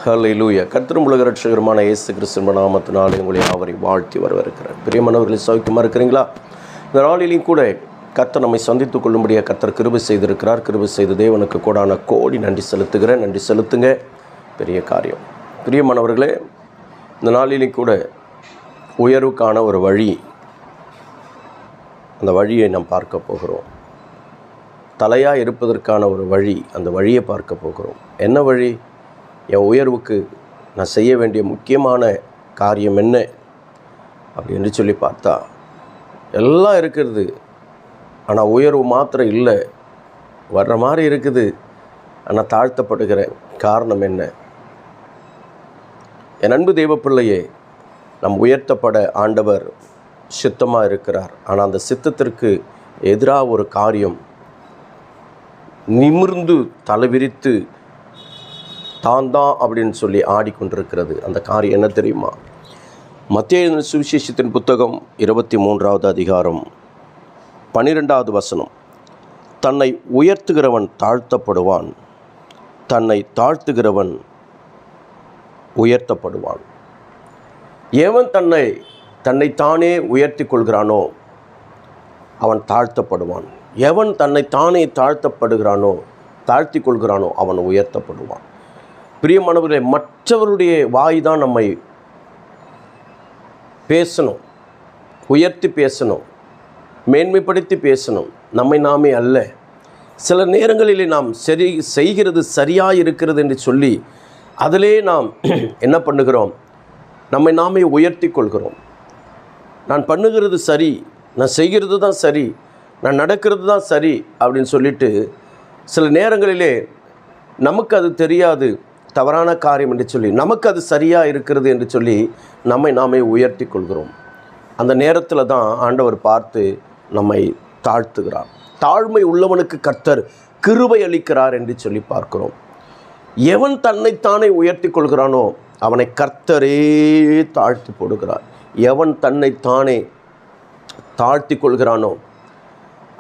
ஹல்லேலூயா. கர்த்தரும் உலக ரட்சகருமான இயேசு கிறிஸ்துவின் நாமத்தினாலே உங்களை அவரை வாழ்த்தி வரவேற்கிறார். பிரியமானவர்களை சௌக்கியமாக இருக்கிறீங்களா? இந்த நாளிலையும் கூட கர்த்தர் நம்மை சந்தித்துக் கொள்ளும்படியாக கர்த்தர் கிருபை செய்திருக்கிறார். கிருபை செய்த தேவனுக்கு கோடான கோடி நன்றி செலுத்துகிறேன். நன்றி செலுத்துங்க. பெரிய காரியம். பிரியமானவர்களே, இந்த நாளிலையும் கூட உயர்வுக்கான ஒரு வழி, அந்த வழியை நாம் பார்க்க போகிறோம். தலையாக இருப்பதற்கான ஒரு வழி, அந்த வழியை பார்க்க போகிறோம். என்ன வழி? என் உயர்வுக்கு நான் செய்ய வேண்டிய முக்கியமான காரியம் என்ன அப்படின்னு சொல்லி பார்த்தா, எல்லாம் இருக்கிறது, ஆனால் உயர்வு மாத்திரம் இல்லை. வர்ற மாதிரி இருக்குது, ஆனால் தாழ்த்தப்படுகிறேன். காரணம் என்ன? என் அன்பு தெய்வ பிள்ளையே, நம் உயர்த்தப்பட ஆண்டவர் சித்தமாக இருக்கிறார். ஆனால் அந்த சித்தத்திற்கு எதிராக ஒரு காரியம் நிமிர்ந்து தலைவிரித்து தான் அப்படின்னு சொல்லி ஆடிக்கொண்டிருக்கிறது. அந்த காரியம் என்ன தெரியுமா? மத்தேயு சுவிசேஷத்தின் புத்தகம் 23வது அதிகாரம் 12வது வசனம். தன்னை உயர்த்துகிறவன் தாழ்த்தப்படுவான், தன்னை தாழ்த்துகிறவன் உயர்த்தப்படுவான். எவன் தன்னைத்தானே உயர்த்தி கொள்கிறானோ அவன் தாழ்த்தப்படுவான். எவன் தன்னைத்தானே தாழ்த்தி கொள்கிறானோ அவன் உயர்த்தப்படுவான். பிரியமானவர்களே, மற்றவருடைய வாய் தான் நம்மை பேசணும், உயர்த்தி பேசணும், மேன்மைப்படுத்தி பேசணும், நம்மை நாமே அல்ல. சில நேரங்களிலே நாம் செய்கிறது சரியாக இருக்கிறது என்று சொல்லி அதிலே நாம் என்ன பண்ணுகிறோம்? நம்மை நாமே உயர்த்தி கொள்கிறோம். நான் பண்ணுகிறது சரி, நான் செய்கிறது தான் சரி, நான் நடக்கிறது தான் சரி அப்படின்னு சொல்லிட்டு சில நேரங்களிலே நமக்கு அது தெரியாது, தவறான காரியம் என்று சொல்லி, நமக்கு அது சரியாக இருக்கிறது என்று சொல்லி நம்மை நாமே உயர்த்தி கொள்கிறோம். அந்த நேரத்தில் தான் ஆண்டவர் பார்த்து நம்மை தாழ்த்துகிறார். தாழ்மை உள்ளவனுக்கு கர்த்தர் கிருபை அளிக்கிறார் என்று சொல்லி பார்க்கிறோம். எவன் தன்னைத்தானே உயர்த்தி கொள்கிறானோ அவனை கர்த்தரே தாழ்த்தி போடுகிறார். எவன் தன்னைத்தானே தாழ்த்தி கொள்கிறானோ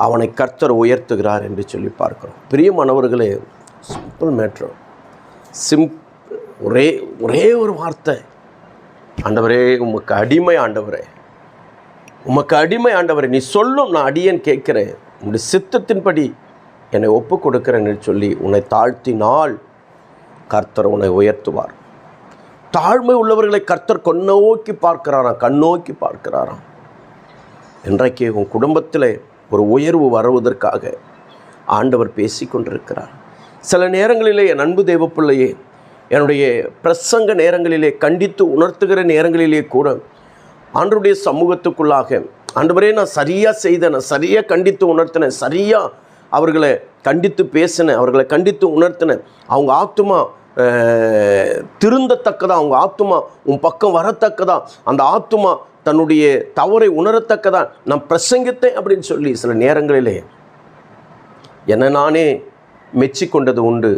அவனை கர்த்தர் உயர்த்துகிறார் என்று சொல்லி பார்க்கிறோம். பிரியமானவர்களே, சிம்பிள் மேட்ரு. ஒரே ஒரு வார்த்தை, ஆண்டவரே உமக்கு அடிமை, ஆண்டவரே உமக்கு அடிமை, ஆண்டவரே நீ சொல்லும் நான் அடியேன் கேட்கிறேன், உன்னுடைய சித்தத்தின்படி என்னை ஒப்பு கொடுக்கிறேன்னு சொல்லி உன்னை தாழ்த்தினால் கர்த்தர் உன்னை உயர்த்துவார். தாழ்மை உள்ளவர்களை கர்த்தர் கண்ணோக்கி பார்க்கிறாராம். இன்றைக்கு உன் குடும்பத்தில் ஒரு உயர்வு வருவதற்காக ஆண்டவர் பேசி கொண்டிருக்கிறார். சில நேரங்களிலே என் அன்பு தெய்வ பிள்ளையே, என்னுடைய பிரசங்க நேரங்களிலே, கண்டித்து உணர்த்துகிற நேரங்களிலே கூட ஆண்டவருடைய சமூகத்துக்குள்ளாக, ஆண்டவரே நான் சரியாக செய்தேன், நான் சரியாக கண்டித்து உணர்த்தினேன், சரியாக அவர்களை கண்டித்து பேசினேன், அவர்களை கண்டித்து உணர்த்தினேன், அவங்க ஆத்துமா திருந்தத்தக்கதா, அவங்க ஆத்துமா உன் பக்கம் வரத்தக்கதா, அந்த ஆத்துமா தன்னுடைய தவறை உணரத்தக்கதா நான் பிரசங்கித்தேன் அப்படின்னு சொல்லி சில நேரங்களிலே என்னை நானே மெச்சி கொண்டது உண்டு.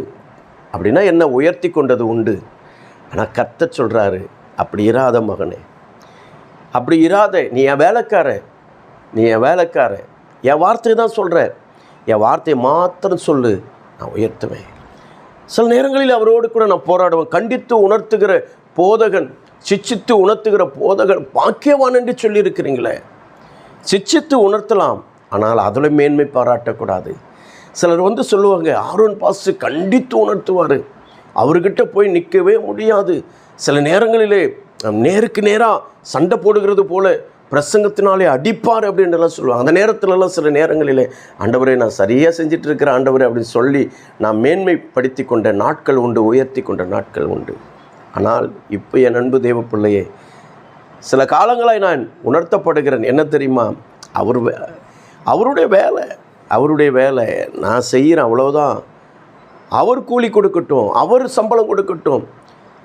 அப்படின்னா என்ன உயர்த்தி கொண்டது உண்டு. ஆனால் கர்த்தர் சொல்கிறாரு, அப்படி இராத மகனே, அப்படி இராத. நீ என் வேலைக்கார, என் வார்த்தையை தான் சொல்கிற, என் வார்த்தையை மாத்திரம் சொல்லு, நான் உயர்த்துவேன். சில நேரங்களில் அவரோடு கூட நான் போராடுவேன். கண்டித்து உணர்த்துகிற போதகன், சிச்சித்து உணர்த்துகிற போதகன் பாக்கியவான் என்று சொல்லியிருக்கிறீங்களே. சிச்சித்து உணர்த்தலாம், ஆனால் அதில் மேன்மை பாராட்டக்கூடாது. சிலர் சொல்லுவாங்க, ஆரோன் பாஸ்டர் கண்டித்து உணர்த்துவார், அவர்கிட்ட போய் நிற்கவே முடியாது. சில நேரங்களிலே நேருக்கு நேராக சண்டை போடுகிறது போல பிரசங்கத்தினாலே அடிப்பார் அப்படின்றலாம் சொல்லுவாங்க. அந்த நேரத்துலலாம் சில நேரங்களிலே, ஆண்டவரே நான் சரியாக செஞ்சிட்டு இருக்கிறேன் ஆண்டவரே அப்படின்னு சொல்லி நான் மேன்மைப்படுத்தி கொண்ட நாட்கள் உண்டு, உயர்த்தி கொண்ட நாட்கள் உண்டு. ஆனால் இப்போ என் அன்பு தெய்வ பிள்ளையே, சில காலங்களாய் நான் உணர்த்தப்படுகிறேன். என்ன தெரியுமா? அவருடைய வேலை நான் செய்கிறேன், அவ்வளோதான். அவர் கூலி கொடுக்கட்டும், அவர் சம்பளம் கொடுக்கட்டும்,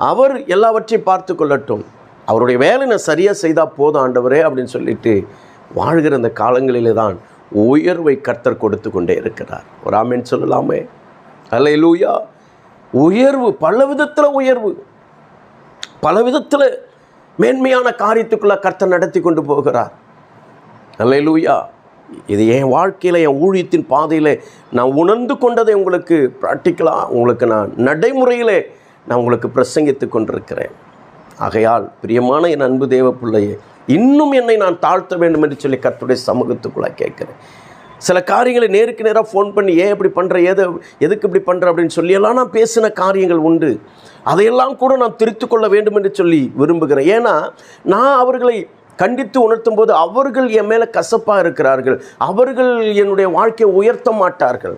அவர் எல்லாவற்றையும் பார்த்து கொள்ளட்டும், அவருடைய வேலை நான் சரியாக செய்தால் போதும் ஆண்டவரே அப்படின்னு சொல்லிட்டு வாழ்கிற அந்த காலங்களிலே தான் உயர்வை கர்த்தர் கொடுத்து கொண்டே இருக்கிறார். ஒரு ஆமென் சொல்லலாமே? அல்லேலூயா. உயர்வு, பல விதத்தில் மேன்மையான காரியத்துக்குள்ளே கர்த்தர் நடத்தி கொண்டு போகிறார். அல்லேலூயா. இது என் வாழ்க்கையில், என் ஊழியத்தின் பாதையில் நான் உணர்ந்து கொண்டதை உங்களுக்கு ப்ராக்டிக்கலாக உங்களுக்கு நான் நடைமுறையில் நான் உங்களுக்கு பிரசங்கித்து கொண்டிருக்கிறேன். ஆகையால் பிரியமான என் அன்பு தேவ பிள்ளையே, இன்னும் என்னை நான் தாழ்த்த வேண்டும் என்று சொல்லி கர்த்தருடைய சமூகத்துக்குள்ளே கேட்குறேன். சில காரியங்களை நேருக்கு நேராக ஃபோன் பண்ணி ஏன் இப்படி பண்ணுற, எதுக்கு இப்படி பண்ணுற அப்படின்னு சொல்லியெல்லாம் நான் பேசின காரியங்கள் உண்டு. அதையெல்லாம் கூட நான் திருத்து கொள்ள வேண்டும் என்று சொல்லி விரும்புகிறேன். ஏன்னா நான் அவர்களை கண்டித்து உணர்த்தும் போது அவர்கள் என் மேலே கசப்பாக இருக்கிறார்கள், அவர்கள் என்னுடைய வாழ்க்கையை உயர்த்த மாட்டார்கள்.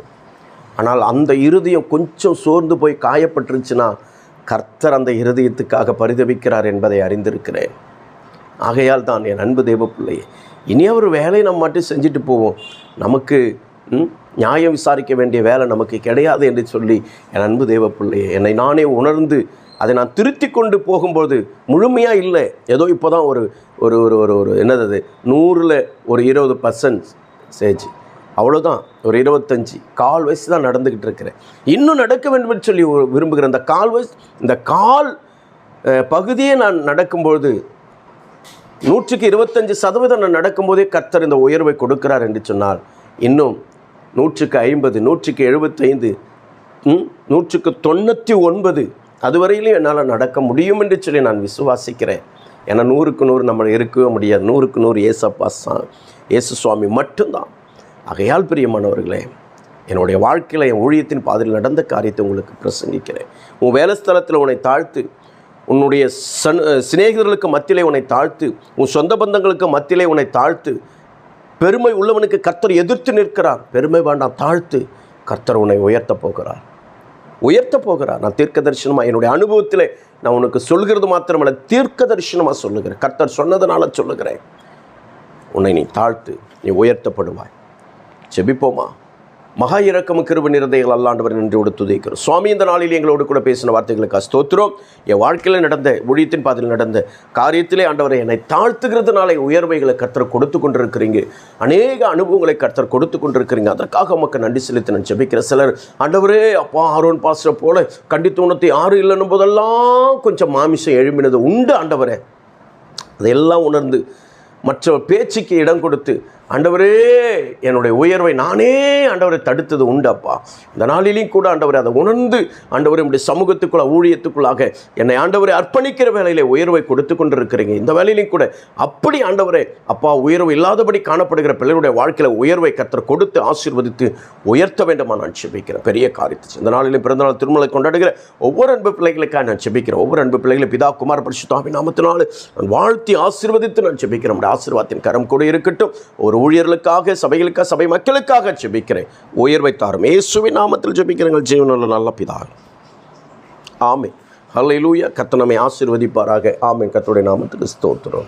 ஆனால் அந்த இருதயம் கொஞ்சம் சோர்ந்து போய் காயப்பட்டுருச்சுன்னா கர்த்தர் அந்த இருதயத்துக்காக பரிதவிக்கிறார் என்பதை அறிந்திருக்கிறேன். ஆகையால் தான் என் அன்பு தேவ பிள்ளையே, இனி அவர் வேலையை நம்ம மட்டும் செஞ்சுட்டு போவோம், நமக்கு நியாயம் விசாரிக்க வேண்டிய வேலை நமக்கு கிடையாது என்று சொல்லி என் அன்பு தேவ பிள்ளையே, என்னை நானே உணர்ந்து அதை நான் திருத்தி கொண்டு போகும்போது முழுமையாக இல்லை, ஏதோ இப்போ தான் ஒரு ஒரு ஒரு ஒரு ஒரு என்னது 100ல் ஒரு 20% அவ்வளோதான், ஒரு 25 கால் வயசு தான் நடந்துக்கிட்டு இருக்கிறேன். இன்னும் நடக்க வேண்டும் என்று சொல்லி விரும்புகிறேன். இந்த கால் வயசு, இந்த கால் பகுதியே நான் நடக்கும்பொழுது 125% நான் நடக்கும்போதே கர்த்தர் இந்த உயர்வை கொடுக்கிறார் என்று சொன்னால், இன்னும் 150, 175, 199 அதுவரையிலும் என்னால் நடக்க முடியும் என்று சொல்லி நான் விசுவாசிக்கிறேன். ஏன்னா 100க்கு 100 நம்ம இருக்கவே முடியாது. 100க்கு 100 இயேசு சுவாமி மட்டும்தான். ஆகையால் பிரியமானவர்களே, என்னுடைய வாழ்க்கையில் என் ஊழியத்தின் பாதையில் நடந்த காரியத்தை உங்களுக்கு பிரசங்கிக்கிறேன். உன் வேலை ஸ்தலத்தில் உன்னை தாழ்த்து, உன்னுடைய சிநேகிதர்களுக்கு மத்தியிலே உன்னை தாழ்த்து, உன் சொந்த பந்தங்களுக்கு மத்தியிலே உன்னை தாழ்த்து. பெருமை உள்ளவனுக்கு கர்த்தர் எதிர்த்து நிற்கிறார். பெருமை வேண்டாம், தாழ்த்து. கர்த்தர் உன்னை உயர்த்த போகிறார். நான் தீர்க்க தரிசனமாக என்னுடைய அனுபவத்தில் நான் உனக்கு சொல்கிறது மாத்திரமல்ல, தீர்க்க தரிசனமாக சொல்லுகிறேன். கர்த்தர் சொன்னதுனால சொல்லுகிறேன். உன்னை நீ தாழ்த்து, நீ உயர்த்தப்படுவாய். ஜெபிப்போமா. மகா இரக்கமும் கிருபை நிறைந்தவர்கள் அல்லாண்டவர் நன்றியோடு துதிக்கிறோம். சுவாமி, இந்த நாளில் எங்களோடு கூட பேசின வார்த்தைகளுக்கு ஸ்தோத்திரம். என் வாழ்க்கையில் நடந்த, ஊழியத்தின் பாதையில் நடந்த காரியத்திலே ஆண்டவரை என்னை தாழ்த்துகிறதுனால உயர்வைகளை கர்த்தர் கொடுத்து கொண்டிருக்கிறீங்க. அநேக அனுபவங்களை கர்த்தர் கொடுத்து கொண்டிருக்கிறீங்க. அதற்காக உமக்கு நன்றி செலுத்தி நான் ஜெபிக்கிறேன். சிலர் ஆண்டவரே அப்பா ஆரோன் பாஸ்டர் போல கண்டித்து உணர்த்தி யாரும் இல்லைன்னும் போதெல்லாம் கொஞ்சம் மாமிசம் எழும்பினது உண்டு ஆண்டவரே. அதையெல்லாம் உணர்ந்து மற்ற பேச்சுக்கு இடம் கொடுத்து ஆண்டவரே என்னுடைய உயர்வை நானே ஆண்டவரை தடுத்தது உண்டு அப்பா. இந்த நாளிலையும் கூட ஆண்டவரை அதை உணர்ந்து ஆண்டவரை நம்முடைய சமூகத்துக்குள்ள ஊழியத்துக்குள்ளாக என்னை ஆண்டவரை அர்ப்பணிக்கிற வேலையிலே உயர்வை கொடுத்து கொண்டிருக்கிறீங்க. இந்த வேலையிலையும் கூட அப்படி ஆண்டவரே அப்பா உயர்வு இல்லாதபடி காணப்படுகிற பிள்ளைகளுடைய வாழ்க்கையில் உயர்வை கர்த்தர் கொடுத்து ஆசீர்வதித்து உயர்த்த வேண்டுமா நான் செபிக்கிறேன். பெரிய காரியத்தை இந்த நாளிலும் பிறந்தநாள் திருமலை கொண்டாடுகிற ஒவ்வொரு அன்பு பிள்ளைகளுக்காக நான் செபிக்கிறேன். ஒவ்வொரு அன்பு பிள்ளைகளை பிதா குமார பரிசுத்த ஆவியின் நாமத்தினால நான் வாழ்த்தி ஆசீர்வதித்து நான் செபிக்கிறேன். நம்முடைய ஆசீர்வாதத்தின் கரம் கூட இருக்கட்டும். ஒரு ஊழியர்களுக்காக, சபைகளுக்காக, சபை மக்களுக்காக ஜெபிக்கிறேன். உயர்வை தாரும் இயேசுவின் நாமத்தில் ஜெபிக்கிறேன் ஜீவனுள்ள நல்ல பிதாவே. ஆமென். ஹல்லேலூயா. கர்த்தர் நம்மை ஆசீர்வதிப்பாராக. ஆமென். கர்த்தருடைய நாமத்துக்கு ஸ்தோத்திரம்.